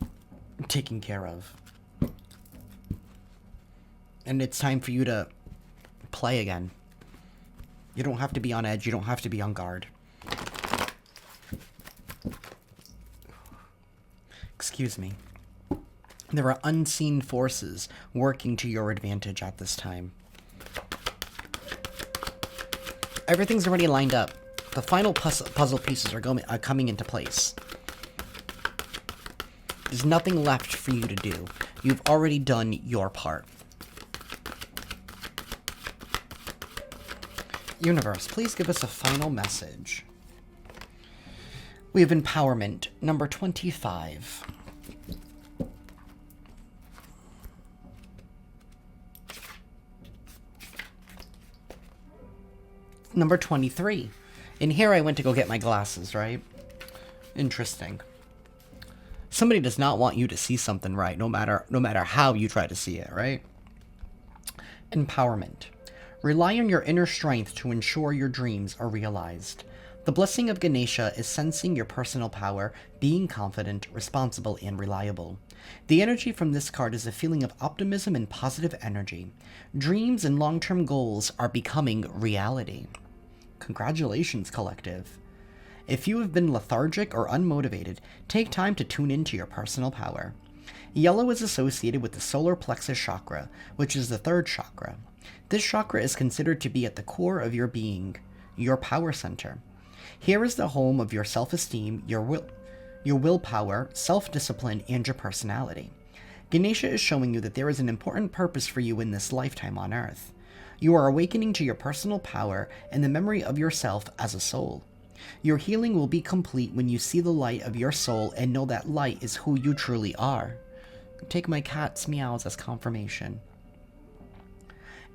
taken care of. And it's time for you to play again. You don't have to be on edge. You don't have to be on guard. Excuse me. There are unseen forces working to your advantage at this time. Everything's already lined up. The final puzzle pieces are coming into place. There's nothing left for you to do. You've already done your part. Universe, please give us a final message. We have empowerment, number 25. Number 23. And here I went to go get my glasses, right? Interesting. Somebody does not want you to see something right, no matter how you try to see it, right? Empowerment. Rely on your inner strength to ensure your dreams are realized. The blessing of Ganesha is sensing your personal power, being confident, responsible, and reliable. The energy from this card is a feeling of optimism and positive energy. Dreams and long-term goals are becoming reality. Congratulations, collective. If you have been lethargic or unmotivated, take time to tune into your personal power. Yellow is associated with the solar plexus chakra, which is the third chakra. This chakra is considered to be at the core of your being, your power center. Here is the home of your self-esteem, your willpower, self-discipline, and your personality. Ganesha is showing you that there is an important purpose for you in this lifetime on Earth. You are awakening to your personal power and the memory of yourself as a soul. Your healing will be complete when you see the light of your soul and know that light is who you truly are. Take my cat's meows as confirmation.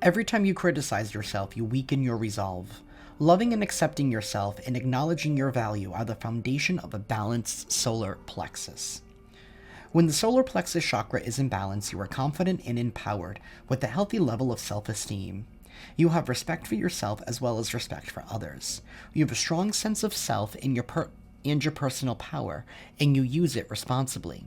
Every time you criticize yourself, you weaken your resolve. Loving and accepting yourself and acknowledging your value are the foundation of a balanced solar plexus. When the solar plexus chakra is in balance, you are confident and empowered with a healthy level of self-esteem. You have respect for yourself as well as respect for others. You have a strong sense of self and your personal power, and you use it responsibly.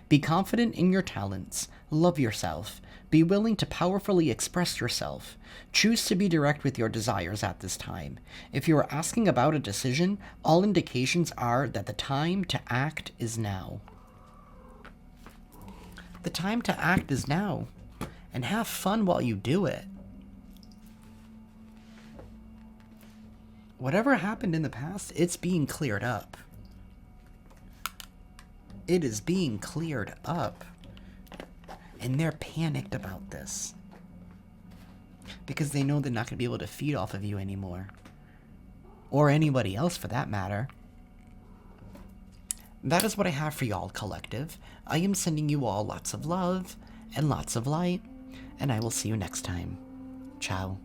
Be confident in your talents. Love yourself. Be willing to powerfully express yourself. Choose to be direct with your desires at this time. If you are asking about a decision, all indications are that the time to act is now. The time to act is now. And have fun while you do it. Whatever happened in the past, it's being cleared up. It is being cleared up. And they're panicked about this. Because they know they're not going to be able to feed off of you anymore. Or anybody else for that matter. That is what I have for y'all, collective. I am sending you all lots of love and lots of light. And I will see you next time. Ciao.